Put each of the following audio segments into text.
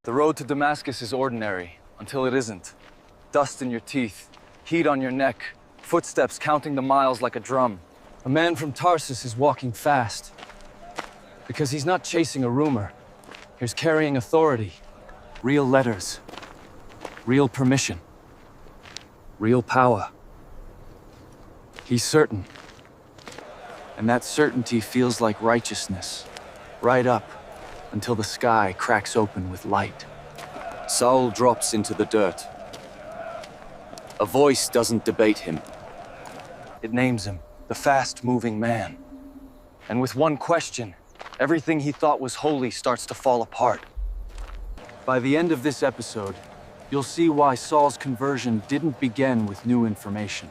The road to Damascus is ordinary, until it isn't. Dust in your teeth, heat on your neck, footsteps counting the miles like a drum. A man from Tarsus is walking fast, because he's not chasing a rumor. He's carrying authority, real letters, real permission, real power. He's certain, and that certainty feels like righteousness, right up until the sky cracks open with light. Saul drops into the dirt. A voice doesn't debate him. It names him, the fast-moving man. And with one question, everything he thought was holy starts to fall apart. By the end of this episode, you'll see why Saul's conversion didn't begin with new information.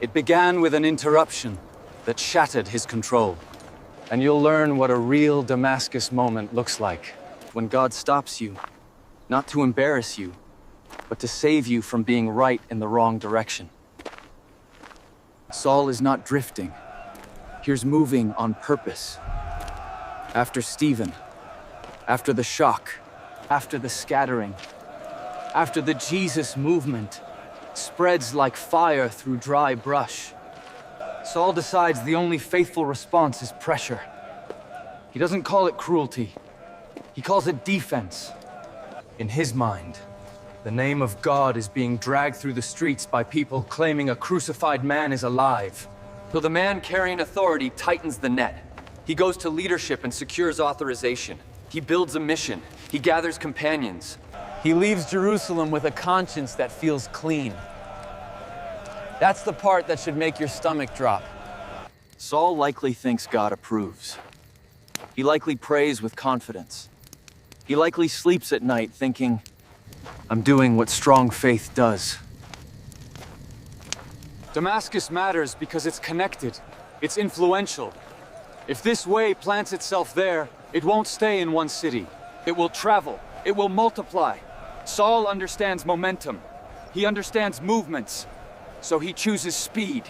It began with an interruption that shattered his control. And you'll learn what a real Damascus moment looks like, when God stops you, not to embarrass you, but to save you from being right in the wrong direction. Saul is not drifting. He's moving on purpose. After Stephen, after the shock, after the scattering, after the Jesus movement spreads like fire through dry brush, Saul decides the only faithful response is pressure. He doesn't call it cruelty. He calls it defense. In his mind, the name of God is being dragged through the streets by people claiming a crucified man is alive. So the man carrying authority tightens the net. He goes to leadership and secures authorization. He builds a mission. He gathers companions. He leaves Jerusalem with a conscience that feels clean. That's the part that should make your stomach drop. Saul likely thinks God approves. He likely prays with confidence. He likely sleeps at night thinking, I'm doing what strong faith does. Damascus matters because it's connected. It's influential. If this way plants itself there, it won't stay in one city. It will travel. It will multiply. Saul understands momentum. He understands movements. So he chooses speed.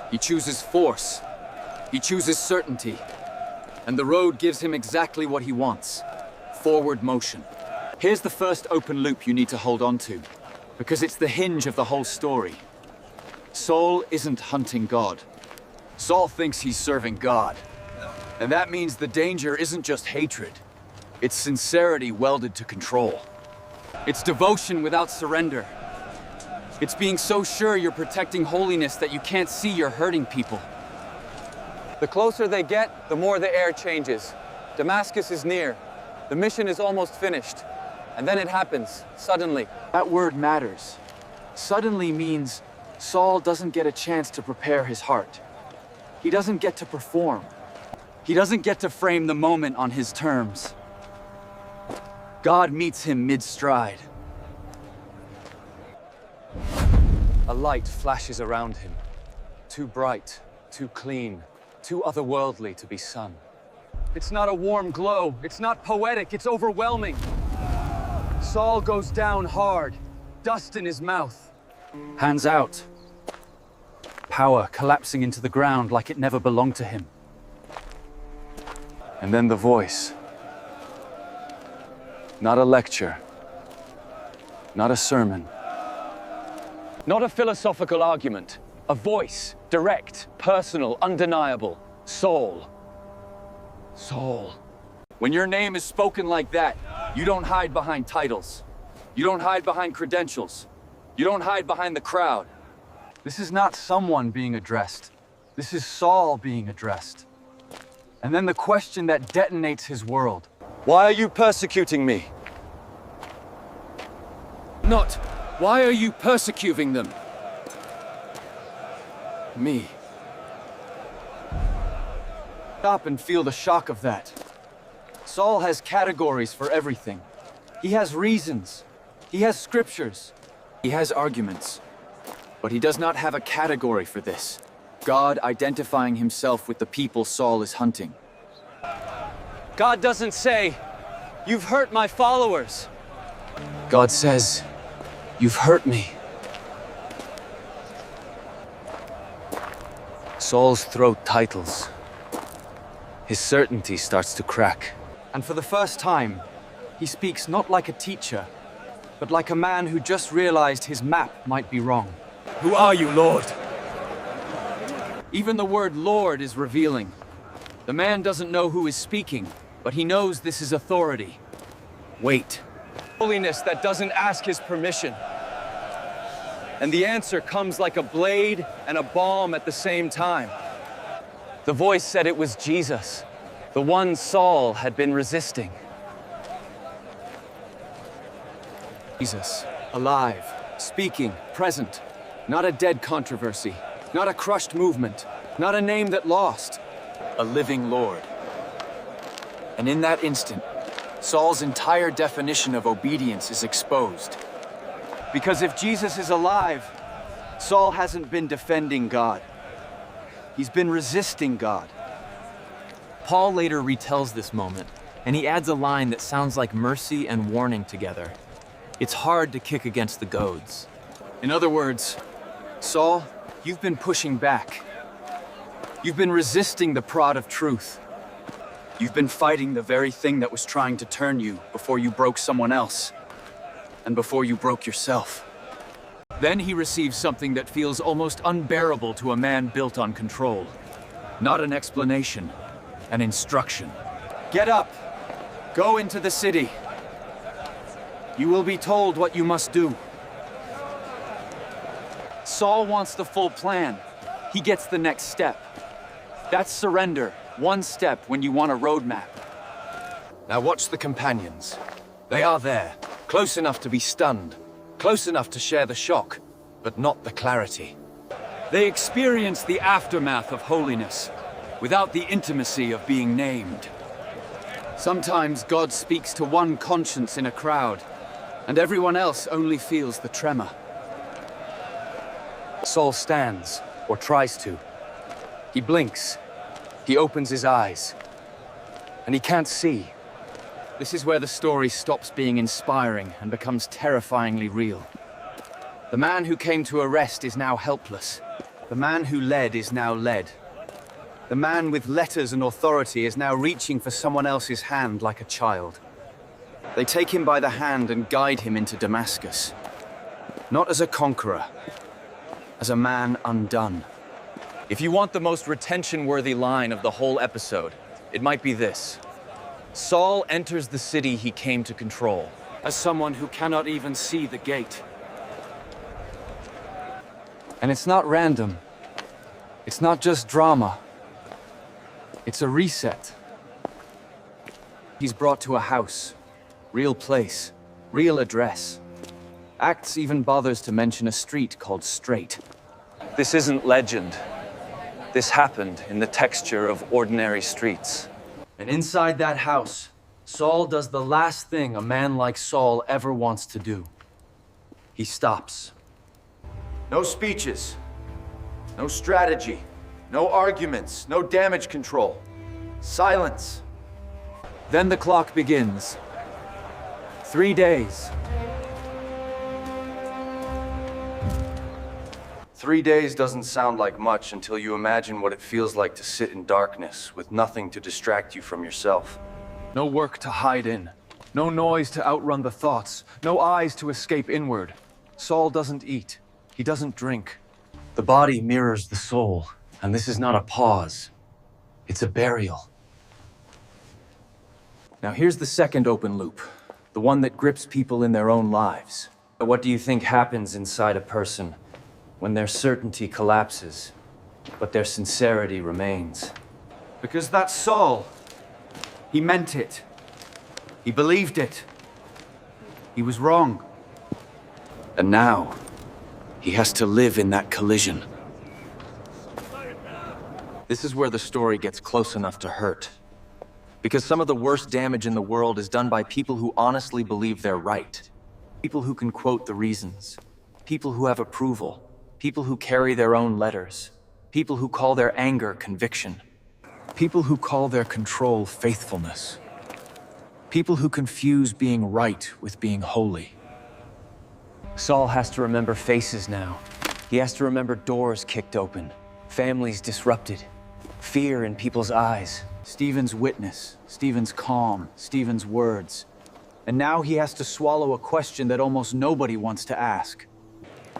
He chooses force. He chooses certainty. And the road gives him exactly what he wants. Forward motion. Here's the first open loop you need to hold on to, because it's the hinge of the whole story. Saul isn't hunting God. Saul thinks he's serving God. And that means the danger isn't just hatred. It's sincerity welded to control. It's devotion without surrender. It's being so sure you're protecting holiness that you can't see you're hurting people. The closer they get, the more the air changes. Damascus is near. The mission is almost finished. And then it happens, suddenly. That word matters. Suddenly means Saul doesn't get a chance to prepare his heart. He doesn't get to perform. He doesn't get to frame the moment on his terms. God meets him mid-stride. A light flashes around him. Too bright, too clean, too otherworldly to be sun. It's not a warm glow. It's not poetic. It's overwhelming. Saul goes down hard, dust in his mouth. Hands out. Power collapsing into the ground like it never belonged to him. And then the voice. Not a lecture. Not a sermon. Not a philosophical argument. A voice, direct, personal, undeniable. Saul. Saul. When your name is spoken like that, you don't hide behind titles. You don't hide behind credentials. You don't hide behind the crowd. This is not someone being addressed. This is Saul being addressed. And then the question that detonates his world. Why are you persecuting me? Not, why are you persecuting them? Me. Stop and feel the shock of that. Saul has categories for everything. He has reasons. He has scriptures. He has arguments. But he does not have a category for this. God identifying himself with the people Saul is hunting. God doesn't say, "You've hurt my followers." God says, "You've hurt me." Saul's throat tightens. His certainty starts to crack. And for the first time, He speaks not like a teacher, but like a man who just realized his map might be wrong. Who are you, Lord? Even the word Lord is revealing. The man doesn't know who is speaking, but he knows this is authority. Wait. Holiness that doesn't ask his permission. And the answer comes like a blade and a balm at the same time. The voice said it was Jesus, the one Saul had been resisting. Jesus, alive, speaking, present. Not a dead controversy, not a crushed movement, not a name that lost. A living Lord. And in that instant, Saul's entire definition of obedience is exposed. Because if Jesus is alive, Saul hasn't been defending God. He's been resisting God. Paul later retells this moment, and he adds a line that sounds like mercy and warning together. It's hard to kick against the goads. In other words, Saul, you've been pushing back. You've been resisting the prod of truth. You've been fighting the very thing that was trying to turn you before you broke someone else, and before you broke yourself. Then he receives something that feels almost unbearable to a man built on control. Not an explanation, an instruction. Get up! Go into the city. You will be told what you must do. Saul wants the full plan. He gets the next step. That's surrender, one step when you want a roadmap. Now watch the companions. They are there, close enough to be stunned, close enough to share the shock, but not the clarity. They experience the aftermath of holiness, without the intimacy of being named. Sometimes God speaks to one conscience in a crowd, and everyone else only feels the tremor. Saul stands, or tries to. He blinks. He opens his eyes. And he can't see. This is where the story stops being inspiring and becomes terrifyingly real. The man who came to arrest is now helpless. The man who led is now led. The man with letters and authority is now reaching for someone else's hand like a child. They take him by the hand and guide him into Damascus. Not as a conqueror, as a man undone. If you want the most retention-worthy line of the whole episode, it might be this. Saul enters the city he came to control. As someone who cannot even see the gate. And it's not random. It's not just drama. It's a reset. He's brought to a house. Real place. Real address. Acts even bothers to mention a street called Straight. This isn't legend. This happened in the texture of ordinary streets. And inside that house, Saul does the last thing a man like Saul ever wants to do. He stops. No speeches. No strategy. No arguments. No damage control. Silence. Then the clock begins. 3 days. 3 days doesn't sound like much until you imagine what it feels like to sit in darkness with nothing to distract you from yourself. No work to hide in. No noise to outrun the thoughts. No eyes to escape inward. Saul doesn't eat. He doesn't drink. The body mirrors the soul, and this is not a pause. It's a burial. Now here's the second open loop, the one that grips people in their own lives. But what do you think happens inside a person when their certainty collapses, but their sincerity remains? Because that's Saul. He meant it. He believed it. He was wrong. And now, he has to live in that collision. This is where the story gets close enough to hurt. Because some of the worst damage in the world is done by people who honestly believe they're right. People who can quote the reasons. People who have approval. People who carry their own letters. People who call their anger conviction. People who call their control faithfulness. People who confuse being right with being holy. Saul has to remember faces now. He has to remember doors kicked open, families disrupted, fear in people's eyes. Stephen's witness, Stephen's calm, Stephen's words. And now he has to swallow a question that almost nobody wants to ask.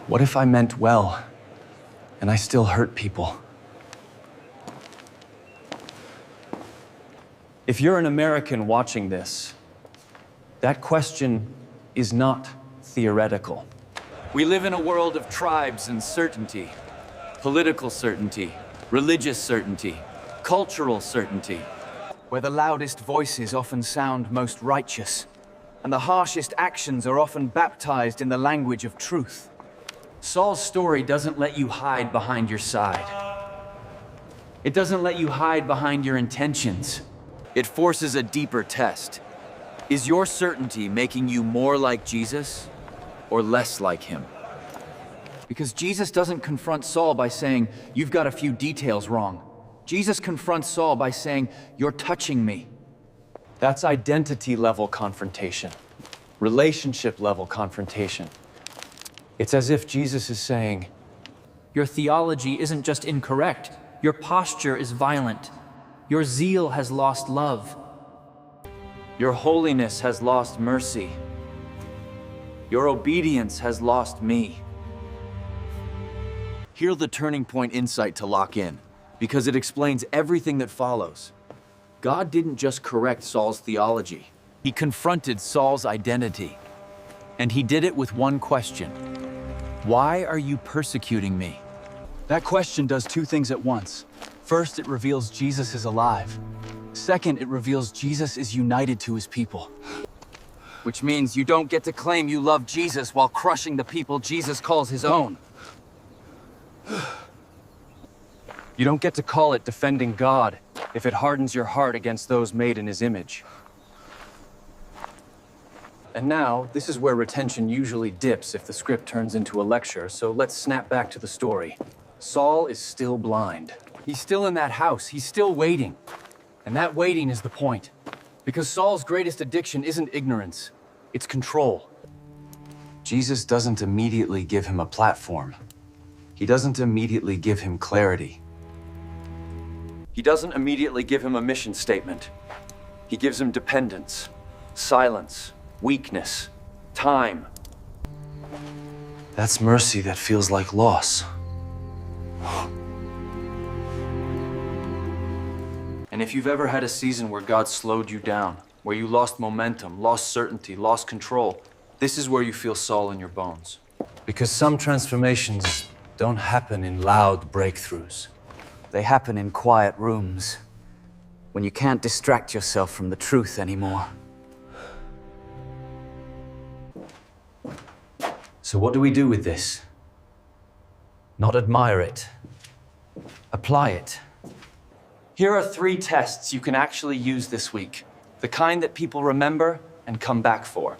What if I meant well, and I still hurt people? If you're an American watching this, that question is not theoretical. We live in a world of tribes and certainty. Political certainty, religious certainty, cultural certainty. Where the loudest voices often sound most righteous, and the harshest actions are often baptized in the language of truth. Saul's story doesn't let you hide behind your side. It doesn't let you hide behind your intentions. It forces a deeper test. Is your certainty making you more like Jesus or less like him? Because Jesus doesn't confront Saul by saying, "You've got a few details wrong." Jesus confronts Saul by saying, "You're touching me." That's identity-level confrontation, relationship-level confrontation. It's as if Jesus is saying, Your theology isn't just incorrect, your posture is violent. Your zeal has lost love. Your holiness has lost mercy. Your obedience has lost me. Hear the turning point insight to lock in, because it explains everything that follows. God didn't just correct Saul's theology. He confronted Saul's identity. And he did it with one question. Why are you persecuting me? That question does two things at once. First, it reveals Jesus is alive. Second, it reveals Jesus is united to his people. Which means you don't get to claim you love Jesus while crushing the people Jesus calls his own. you don't get to call it defending God if it hardens your heart against those made in his image. And now, this is where retention usually dips if the script turns into a lecture, so let's snap back to the story. Saul is still blind. He's still in that house. He's still waiting. And that waiting is the point. Because Saul's greatest addiction isn't ignorance. It's control. Jesus doesn't immediately give him a platform. He doesn't immediately give him clarity. He doesn't immediately give him a mission statement. He gives him dependence, silence, weakness, time. That's mercy that feels like loss. And if you've ever had a season where God slowed you down, where you lost momentum, lost certainty, lost control, this is where you feel Saul in your bones. Because some transformations don't happen in loud breakthroughs. They happen in quiet rooms, when you can't distract yourself from the truth anymore. So what do we do with this? Not admire it. Apply it. Here are 3 tests you can actually use this week. The kind that people remember and come back for.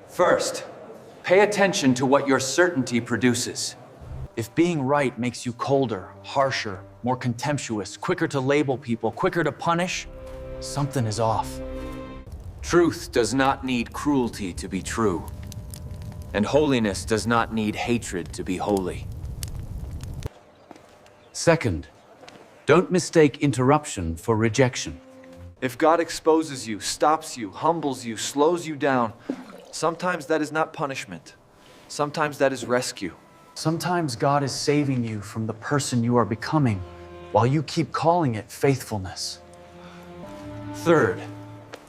First, pay attention to what your certainty produces. If being right makes you colder, harsher, more contemptuous, quicker to label people, quicker to punish, something is off. Truth does not need cruelty to be true. And holiness does not need hatred to be holy. Second, don't mistake interruption for rejection. If God exposes you, stops you, humbles you, slows you down, sometimes that is not punishment. Sometimes that is rescue. Sometimes God is saving you from the person you are becoming, while you keep calling it faithfulness. Third,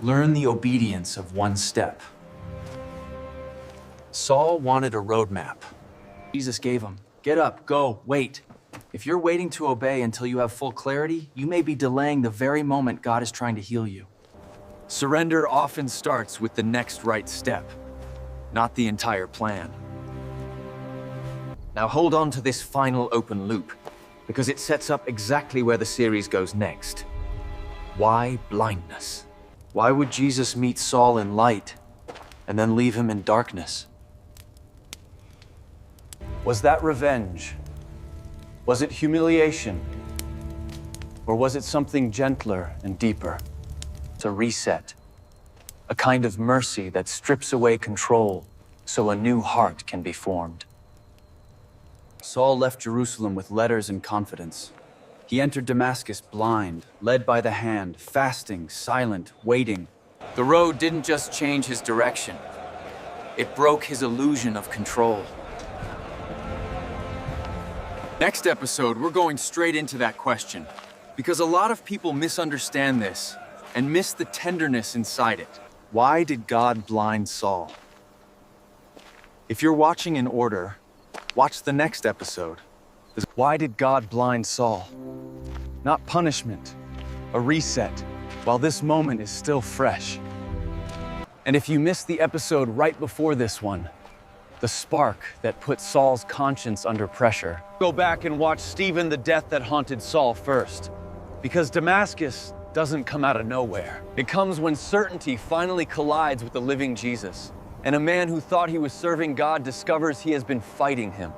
learn the obedience of one step. Saul wanted a roadmap. Jesus gave him. Get up, go, wait. If you're waiting to obey until you have full clarity, you may be delaying the very moment God is trying to heal you. Surrender often starts with the next right step, not the entire plan. Now hold on to this final open loop, because it sets up exactly where the series goes next. Why blindness? Why would Jesus meet Saul in light and then leave him in darkness? Was that revenge? Was it humiliation? Or was it something gentler and deeper? It's a reset, a kind of mercy that strips away control so a new heart can be formed. Saul left Jerusalem with letters and confidence. He entered Damascus blind, led by the hand, fasting, silent, waiting. The road didn't just change his direction, it broke his illusion of control. Next episode, we're going straight into that question, because a lot of people misunderstand this and miss the tenderness inside it. Why did God blind Saul? If you're watching in order, watch the next episode. Why did God blind Saul? Not punishment, a reset, while this moment is still fresh. And if you missed the episode right before this one, the spark that put Saul's conscience under pressure, go back and watch Stephen, the death that haunted Saul first. Because Damascus doesn't come out of nowhere. It comes when certainty finally collides with the living Jesus. And a man who thought he was serving God discovers he has been fighting him.